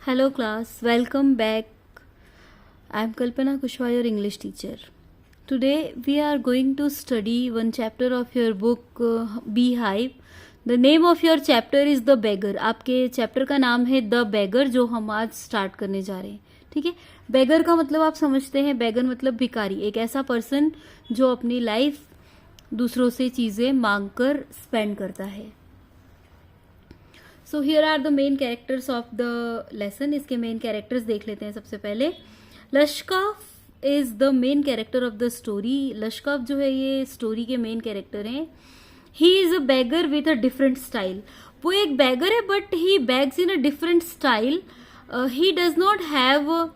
Hello class, welcome back. I am Kalpana Kushwaha, your English teacher. Today we are going to study one chapter of your book Beehive. The name of your chapter is The Beggar. आपके chapter का नाम है The Beggar जो हम आज start करने जा रहे हैं. ठीक है. बेगर का मतलब आप समझते हैं. बेगर मतलब भिखारी, एक ऐसा पर्सन जो अपनी लाइफ दूसरों से चीजें मांग कर स्पेंड करता है. So here are the main characters of the lesson. इसके मेन कैरेक्टर्स देख लेते हैं. सबसे पहले Lushkoff is the main character of the story. Lushkoff जो है ये स्टोरी के मेन कैरेक्टर हैं. He is a beggar with a different style. वो एक बैगर है but he begs in a different style. He does not have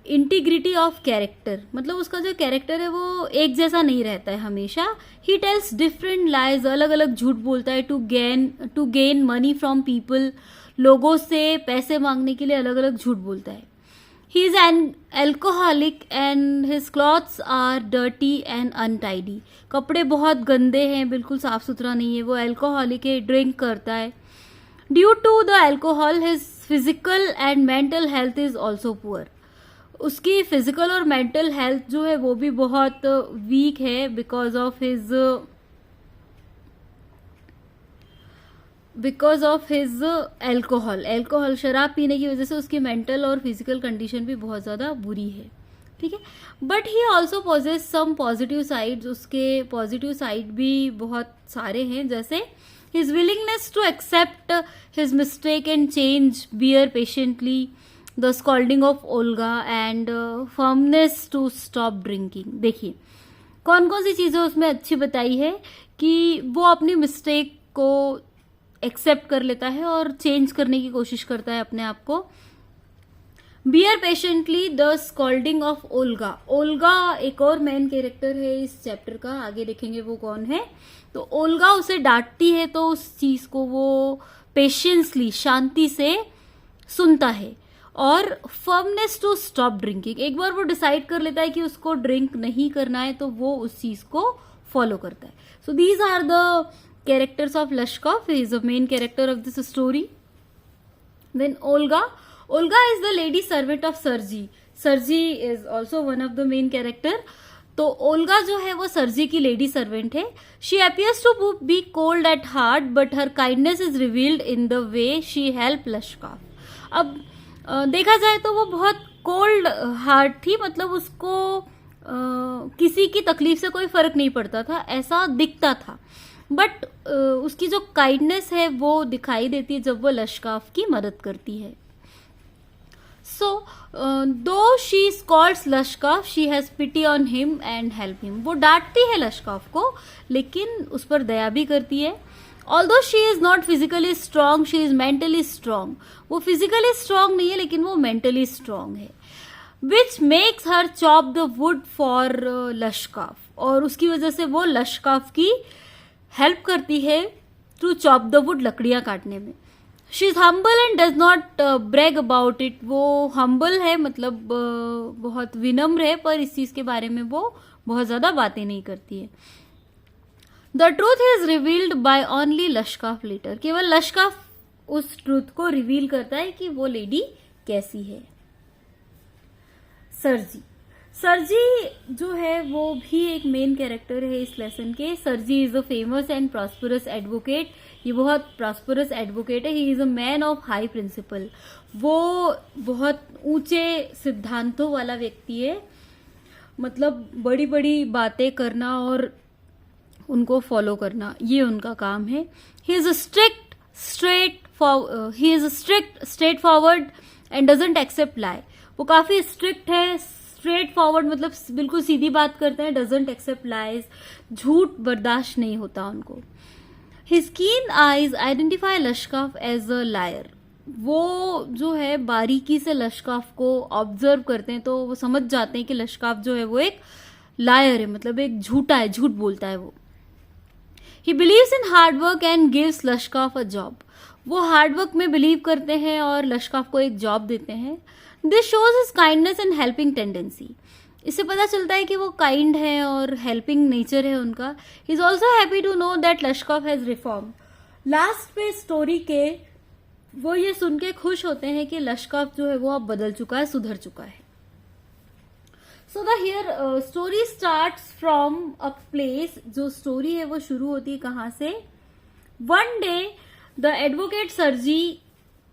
integrity of character. मतलब उसका जो कैरेक्टर है वो एक जैसा नहीं रहता है हमेशा. He tells different lies. अलग अलग झूठ बोलता है to gain money from people. लोगों से पैसे मांगने के लिए अलग अलग झूठ बोलता है. He is an alcoholic and his clothes are dirty and untidy. कपड़े बहुत गंदे हैं, बिल्कुल साफ सुथरा नहीं है. वो एल्कोहलिक है, ड्रिंक करता है. Due to the alcohol his physical and mental health is also poor. उसकी फिजिकल और मेंटल हेल्थ जो है वो भी बहुत वीक है because of his alcohol. Alcohol शराब पीने की वजह से उसकी मेंटल और फिजिकल कंडीशन भी बहुत ज्यादा बुरी है. ठीक है. But he also possess some positive sides. उसके पॉजिटिव साइड भी बहुत सारे हैं, जैसे his willingness to accept his mistake and change, bear patiently, the scolding of Olga and firmness to stop drinking. देखिए कौन कौन सी चीजें उसमें अच्छी बताई है कि वो अपनी मिस्टेक को एक्सेप्ट कर लेता है और चेंज करने की कोशिश करता है अपने आप को. Bear patiently the scolding of Olga. Olga एक और मेन कैरेक्टर है इस चैप्टर का, आगे देखेंगे वो कौन है. तो ओल्गा उसे डांटती है तो उस चीज को वो पेशेंसली, शांति से सुनता है. और फर्मनेस टू स्टॉप ड्रिंकिंग. एक बार वो डिसाइड कर लेता है कि उसको ड्रिंक नहीं करना है तो वो उस चीज को फॉलो करता है. So these are the characters of Lushkoff. He is the main character of this story. Then Olga. Olga is the lady servant of Sergei. Sergei is also one of the main character. तो Olga जो है वो Sergei की lady servant है. She appears to be cold at heart but her kindness is revealed in the way she help Lushkoff. अब देखा जाए तो वो बहुत कोल्ड हार्ट थी. मतलब उसको किसी की तकलीफ से कोई फर्क नहीं पड़ता था, ऐसा दिखता था. बट उसकी जो काइंडनेस है वो दिखाई देती है जब वो लश्काफ की मदद करती है. So though she scolds Lushkoff, she has pity on him and help him. वो डांटती है लश्काफ को लेकिन उस पर दया भी करती है. Although she is not physically strong, she is mentally strong. वो physically strong नहीं है लेकिन वो mentally strong है. Which makes her chop the wood for लश्काफ. और उसकी वजह से वो लश्काफ की हेल्प करती है to chop the wood, लकड़ियां काटने में. She is humble and does not brag about it. वो humble है, मतलब बहुत विनम्र है, पर इस चीज के बारे में वो बहुत ज्यादा बातें नहीं करती है. The truth is revealed by only Lushkoff later. केवल लश्काफ उस ट्रूथ को रिवील करता है कि वो लेडी कैसी है. सर्जी. सर्जी जो है वो भी एक मेन कैरेक्टर है इस लेसन के. Sergei is a famous and prosperous advocate. ये बहुत प्रॉस्परस एडवोकेट है. He is a man of high principle. वो बहुत ऊंचे सिद्धांतों वाला व्यक्ति है. मतलब बड़ी बड़ी बातें करना और उनको फॉलो करना, ये उनका काम है. He is strict straightforward and doesn't accept lie. वो काफी स्ट्रिक्ट है. स्ट्रेट फॉरवर्ड मतलब बिल्कुल सीधी बात करते हैं. डजंट एक्सेप्ट लाइज, झूठ बर्दाश्त नहीं होता उनको. His keen eyes identify Lushkoff as a liar. वो जो है बारीकी से लश्काफ को ऑब्जर्व करते हैं तो वो समझ जाते हैं कि लश्काफ जो है वो एक लायर है, मतलब एक झूठा है, झूठ बोलता है वो. He believes in hard work and gives लश्काफ a job. वो हार्ड वर्क में बिलीव करते हैं और लश्काफ को एक जॉब देते हैं. This shows his kindness and helping tendency. इससे पता चलता है कि वो काइंड है और हेल्पिंग नेचर है उनका. He is also happy to know that लश्काफ has reformed. Last पे स्टोरी के वो ये सुन के खुश होते हैं कि लश्कफ जो है वो अब बदल चुका है, सुधर चुका है. So the here story starts from a place. जो स्टोरी है वो शुरू होती है कहाँ से? वन डे द एडवोकेट सरजी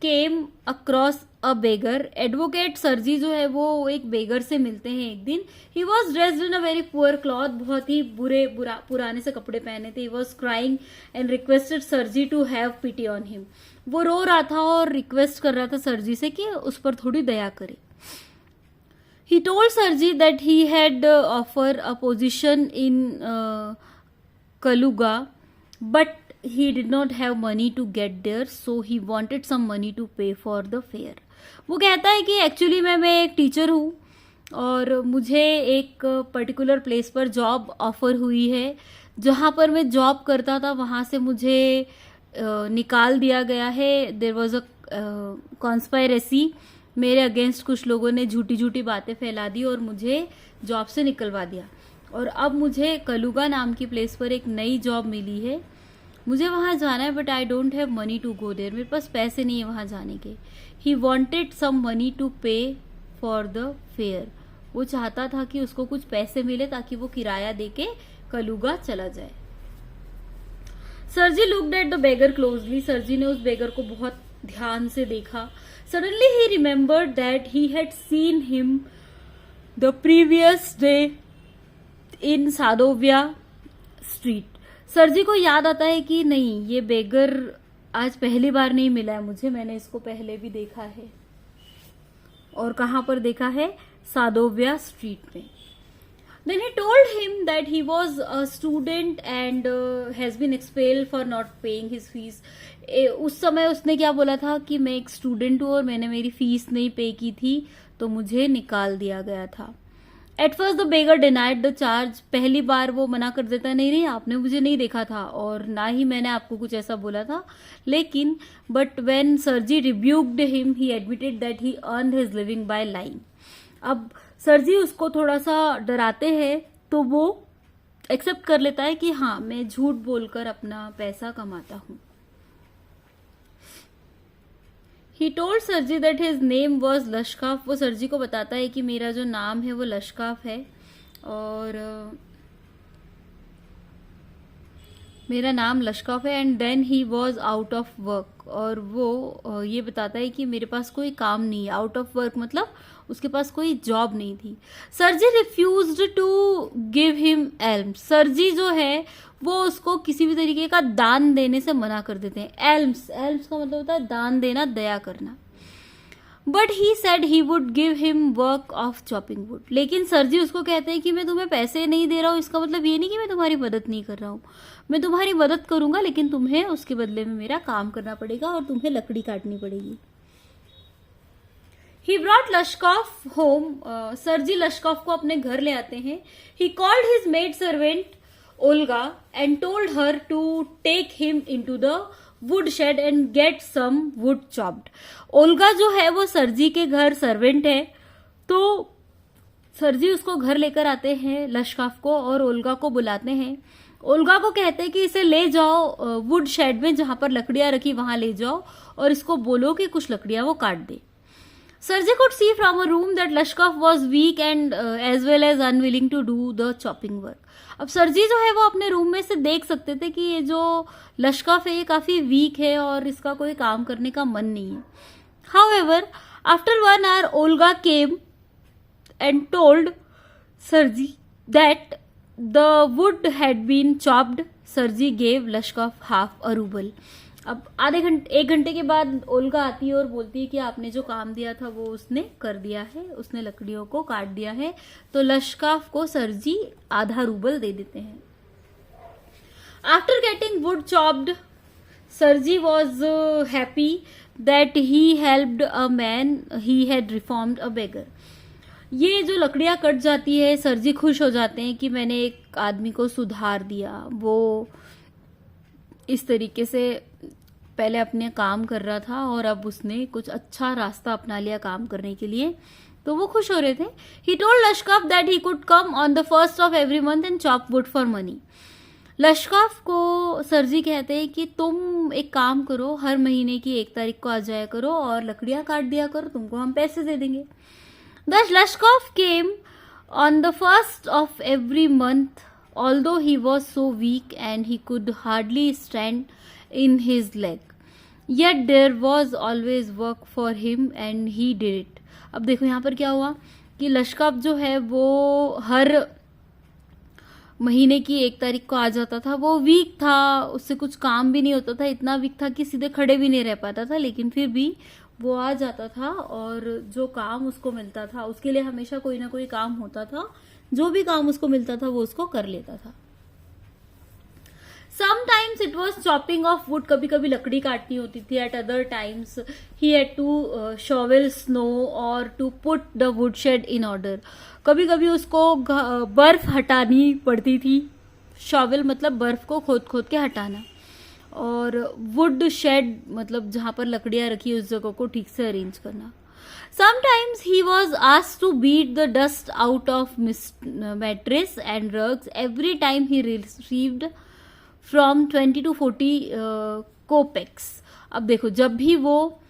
came across a beggar. Advocate सरजी जो है वो एक बेगर से मिलते हैं एक दिन. He was dressed in a very poor cloth. बहुत ही पुराने से कपड़े पहने थे. He was crying and requested Sergei to have pity on him. वो रो रहा था और रिक्वेस्ट कर रहा था सरजी से कि उस पर थोड़ी दया करे. He told Sarji that he had offered a position in Kaluga, but he did not have money to get there, so he wanted some money to pay for the fare. वो कहता है कि एक्चुअली मैं एक teacher हूँ और मुझे एक पर्टिकुलर प्लेस पर जॉब ऑफर हुई है. जहाँ पर मैं जॉब करता था वहाँ से मुझे निकाल दिया गया है. There was a conspiracy. मेरे अगेंस्ट कुछ लोगों ने झूठी झूठी बातें फैला दी और मुझे जॉब से निकलवा दिया. और अब मुझे कलुगा नाम की प्लेस पर एक नई जॉब मिली है. मुझे वहाँ जाना है but I don't have money to go there. मेरे पास पैसे नहीं है वहाँ जाने के. He wanted some money to pay for the fare. वो चाहता था कि उसको कुछ पैसे मिले ताकि वो किराया दे के कलुगा चला जाए. सरजी looked at the beggar closely. सरजी ने उस बेगर को बहुत ध्यान से देखा. Suddenly he remembered that he had seen him the previous day in Sadovya street. सरजी को याद आता है कि नहीं, ये बेगर आज पहली बार नहीं मिला है मुझे, मैंने इसको पहले भी देखा है. और कहाँ पर देखा है? सादोव्या स्ट्रीट में. Then he told him that he was a student and has been expelled for not paying his fees. उस समय उसने क्या बोला था कि मैं एक स्टूडेंट हूँ और मैंने मेरी फीस नहीं पे की थी तो मुझे निकाल दिया गया था. At first the beggar denied the charge. पहली बार वो मना कर देता है, नहीं आपने मुझे नहीं देखा था और ना ही मैंने आपको कुछ ऐसा बोला था. लेकिन बट व्हेन सरजी rebuked him he admitted that he earned his living bye lying. अब सरजी उसको थोड़ा सा डराते हैं तो वो एक्सेप्ट कर लेता है कि हाँ मैं झूठ बोलकर अपना पैसा कमाता हूं. He told Sergei that his name was लश्काफ. वो सरजी को बताता है कि मेरा जो नाम है वो लश्काफ है और मेरा नाम लश्काफ है. And then he was out of work. और वो ये बताता है कि मेरे पास कोई काम नहीं है. आउट ऑफ वर्क मतलब उसके पास कोई जॉब नहीं थी. Sergei refused to give him alms. Sergei जो है वो उसको किसी भी तरीके का दान देने से मना कर देते हैं. एल्म्स का मतलब होता है दान देना, दया करना. But he said he would give him work of chopping would. लेकिन सरजी उसको कहते हैं कि मैं तुम्हें पैसे नहीं दे रहा हूँ, इसका मतलब ये नहीं कि मैं तुम्हारी मदद नहीं कर रहा हूँ. मैं तुम्हारी मदद करूंगा लेकिन तुम्हें उसके बदले में मेरा काम करना पड़ेगा और तुम्हें लकड़ी काटनी पड़ेगी. He brought Lushkoff home. Sergei Lushkoff को अपने घर ले आते हैं. He called his maid servant Olga and told her to take him into the wood shed and get some wood chopped. Olga जो है वो सरजी के घर सर्वेंट है तो सरजी उसको घर लेकर आते हैं लश्कॉफ को और ओल्गा को बुलाते हैं. ओल्गा को कहते हैं कि इसे ले जाओ वुड शेड में जहां पर लकड़ियां रखी वहां ले जाओ और इसको बोलो कि कुछ लकड़ियां वो काट दे. Sergei could see from a room that Lushkoff was weak and as well as unwilling to do the chopping work. अब सरजी जो है वो अपने रूम में से देख सकते थे कि ये जो लश्कॉफ है ये काफी वीक है और इसका कोई काम करने का मन नहीं है. However after 1 hour Olga came and told Sergei that the wood had been chopped. Sergei gave Lushkoff half a rouble. अब 1 घंटे के बाद ओल्गा आती है और बोलती है कि आपने जो काम दिया था वो उसने कर दिया है, उसने लकड़ियों को काट दिया है. तो लश्कॉफ को सरजी आधा रूबल दे देते हैं. After getting wood chopped Sergei was happy that he helped a man he had reformed a beggar. ये जो लकड़ियां कट जाती है सरजी खुश हो जाते हैं कि मैंने एक आदमी को सुधार दिया. वो इस तरीके से पहले अपने काम कर रहा था और अब उसने कुछ अच्छा रास्ता अपना लिया काम करने के लिए, तो वो खुश हो रहे थे. He told लश्कॉफ that he could come on the 1st of every month and chop wood for money. लश्कॉफ को सरजी कहते हैं कि तुम एक काम करो, हर महीने की 1 तारीख को आ जाया करो और लकड़ियां काट दिया करो, तुमको हम पैसे दे देंगे. Thus Lashkov came on the first of every month, although he was so weak and he could hardly stand in his leg. Yet there was always work for him and he did it. अब देखो यहाँ पर क्या हुआ कि लश्कॉफ जो है वो हर महीने की 1 तारीख को आ जाता था. वो वीक था, उससे कुछ काम भी नहीं होता था, इतना वीक था कि सीधे खड़े भी नहीं रह पाता था, लेकिन फिर भी वो आ जाता था और जो काम उसको मिलता था, उसके लिए हमेशा कोई ना कोई काम होता था, जो भी काम उसको मिलता था वो उसको कर लेता था. Sometimes it was chopping of wood, कभी कभी लकड़ी काटनी होती थी. At other times he had to shovel snow or to put the woodshed in order. कभी कभी उसको बर्फ हटानी पड़ती थी. शॉवल मतलब बर्फ को खोद खोद के हटाना, और वुड शेड मतलब जहां पर लकड़ियां रखी उस जगह को ठीक से अरेंज करना. Sometimes he was asked to beat the dust out of mattress and rugs every time he received from 20 to 40 kopecks. अब देखो, जब भी वो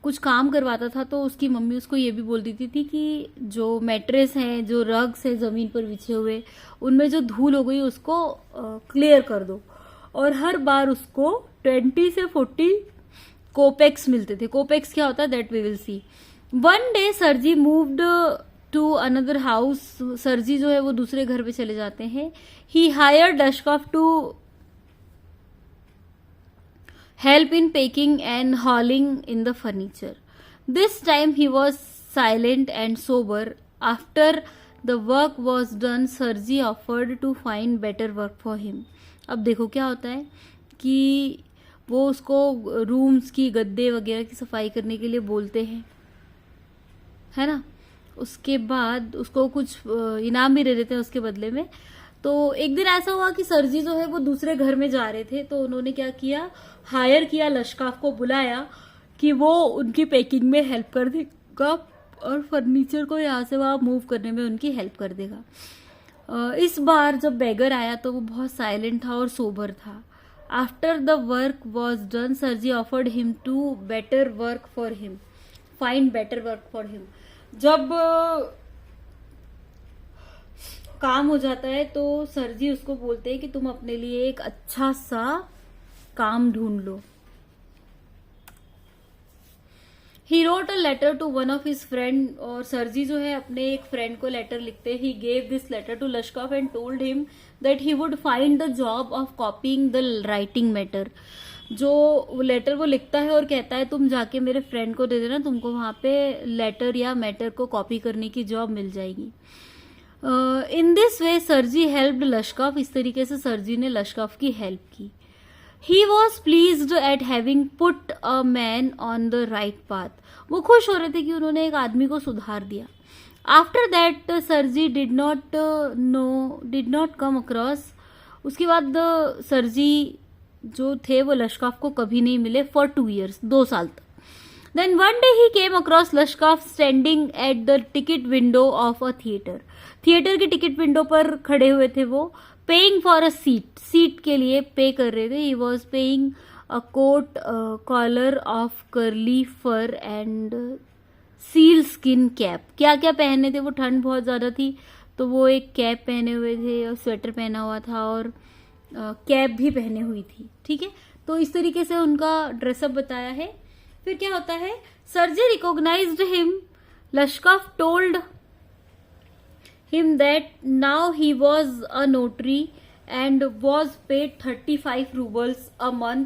कुछ काम करवाता था तो उसकी मम्मी उसको ये भी बोल देती थी कि जो मैट्रेस हैं, जो रग्स हैं जमीन पर बिछे हुए, उनमें जो धूल हो गई उसको क्लियर कर दो. और हर बार उसको 20 से 40 कोपेक्स मिलते थे. कोपेक्स क्या होता है that we will see. One day Sergei moved to another house. Sergei जो है वो दूसरे घर पे चले जाते हैं. He hired Lushkoff to help in packing and hauling in the furniture. This time he was silent and sober. After the work was done Sergei offered to find better work for him. अब देखो क्या होता है कि वो उसको rooms की गद्दे वगैरह की सफाई करने के लिए बोलते हैं, है ना. उसके बाद उसको कुछ इनाम भी दे देते हैं उसके बदले में. तो एक दिन ऐसा हुआ कि सरजी जो है वो दूसरे घर में जा रहे थे, तो उन्होंने क्या किया, हायर किया, लश्कॉफ को बुलाया कि वो उनकी पैकिंग में हेल्प कर देगा और फर्नीचर को यहाँ से वहाँ मूव करने में उनकी हेल्प कर देगा. इस बार जब बेगर आया तो वो बहुत साइलेंट था और सोबर था. After the work was done Sergei offered him to better work for him, find better work for him. जब काम हो जाता है तो सरजी उसको बोलते हैं कि तुम अपने लिए एक अच्छा सा काम ढूंढ लो. He wrote a letter to one of his friend. और सरजी जो है अपने एक फ्रेंड को लेटर लिखते हैं. He gave this letter to Lushkoff and told him that he would find the job of copying the writing matter. जो letter वो लिखता है और कहता है तुम जाके मेरे फ्रेंड को दे देना, तुमको वहां पे लेटर या मैटर को कॉपी करने की जॉब मिल जाएगी. इन दिस वे सरजी हेल्प्ड लश्कॉफ. इस तरीके से सरजी ने लश्कॉफ की हेल्प की. He was pleased eight having put a man on the right path. वो खुश हो रहे थे कि उन्होंने एक आदमी को सुधार दिया. आफ्टर दैट सरजी डिड नॉट कम अक्रॉस. उसके बाद सरजी जो थे वो लश्कॉफ को कभी नहीं मिले फॉर 2 years, 2 साल तक. Then one day he came across Lushkoff standing at the ticket window of a theatre. Theatre की टिकट विंडो पर खड़े हुए थे वो, paying for a seat. Seat के लिए पे कर रहे थे. He was paying a coat collar of curly fur and seal skin cap. क्या क्या पहने थे वो, ठंड बहुत ज्यादा थी तो वो एक कैप पहने हुए थे और स्वेटर पहना हुआ था और कैप भी पहने हुई थी. ठीक है, तो इस तरीके से उनका ड्रेसअप बताया है. फिर क्या होता है, Sergei recognised him. Lushkoff told him that now he was a notary and was paid 35 roubles a month.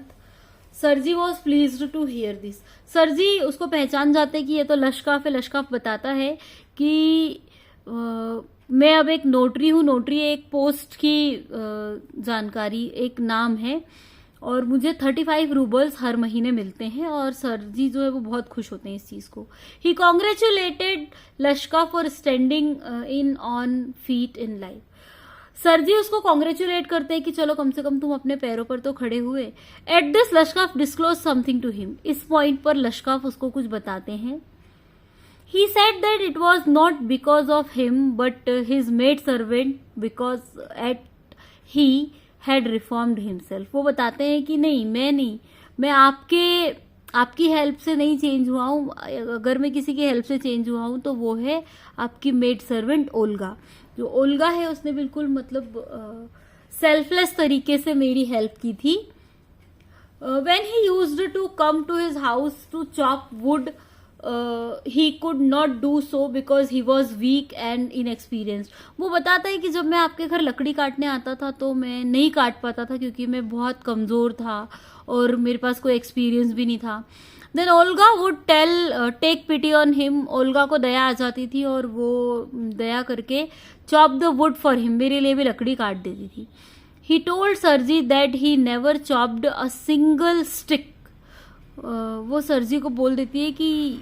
Sergei was pleased to hear this. Sergei उसको पहचान जाते कि ये तो लश्कॉफ है. लश्कॉफ बताता है कि मैं अब एक नोटरी हूँ. नोटरी एक पोस्ट की जानकारी, एक नाम है, और मुझे 35 रूबल्स हर महीने मिलते हैं. और सरजी जो है वो बहुत खुश होते हैं इस चीज को. He congratulated Lushkoff for standing in on feet in life. Sergei उसको कॉन्ग्रेचुलेट करते हैं कि चलो कम से कम तुम अपने पैरों पर तो खड़े हुए. At this Lushkoff disclose something to him. इस पॉइंट पर लश्कॉफ उसको कुछ बताते हैं. He said that it was not because of him but his maid servant, because at he had reformed himself. वो बताते हैं कि नहीं, मैं आपकी हेल्प से नहीं चेंज हुआ हूँ. अगर मैं किसी की हेल्प से चेंज हुआ हूँ तो वो है आपकी मेड सर्वेंट ओल्गा. जो ओल्गा है उसने बिल्कुल मतलब सेल्फलेस तरीके से मेरी हेल्प की थी. When he used to come to his house to chop wood, he could not do so because he was weak and inexperienced. वो बताता है कि जब मैं आपके घर लकड़ी काटने आता था तो मैं नहीं काट पाता था क्योंकि मैं बहुत कमज़ोर था और मेरे पास कोई एक्सपीरियंस भी नहीं था. Then Olga would take pity on him. Olga को दया आ जाती थी और वो दया करके chop the wood for him, मेरे लिए भी लकड़ी काट देती थी. He told सरजी that he never chopped a single stick. वो सरजी को बोल देती है कि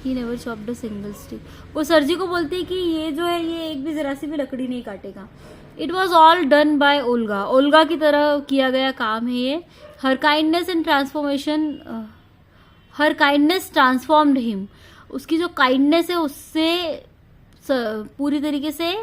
he never chopped a single stick. वो सरजी को बोलती है कि ये जो है ये एक भी जरा सी भी लकड़ी नहीं काटेगा. It was all done by Olga. Olga की तरह किया गया काम है ये. Her kindness and transformation, her kindness transformed him. उसकी जो काइंडनेस है उससे पूरी तरीके से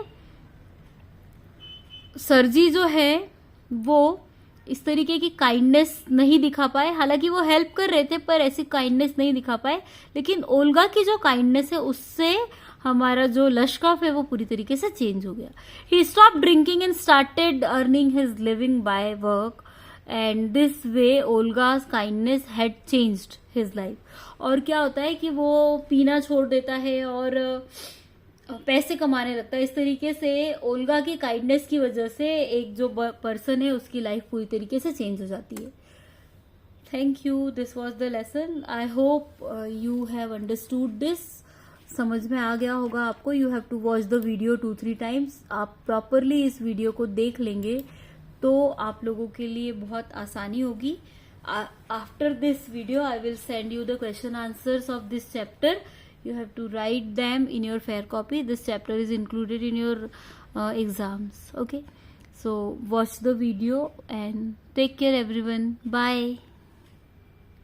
सरजी जो है वो इस तरीके की काइंडनेस नहीं दिखा पाए. हालांकि वो हेल्प कर रहे थे पर ऐसी काइंडनेस नहीं दिखा पाए. लेकिन ओल्गा की जो काइंडनेस है उससे हमारा जो लश्कफ है वो पूरी तरीके से चेंज हो गया. He stop drinking and started earning his living by work and this way Olga's kindness had changed his life. और क्या होता है कि वो पीना छोड़ देता है और पैसे कमाने लगता है. इस तरीके से ओल्गा की काइंडनेस की वजह से एक जो पर्सन है उसकी लाइफ पूरी तरीके से चेंज हो जाती है. Thank you. This was the lesson. I hope you have understood this. समझ में आ गया होगा आपको. You have to watch the video 2-3 times. आप प्रॉपरली इस वीडियो को देख लेंगे तो आप लोगों के लिए बहुत आसानी होगी. After this video I will send you the question answers of this chapter. You have to write them in your fair copy. This chapter is included in your exams. Okay, so watch the video and take care everyone. Bye.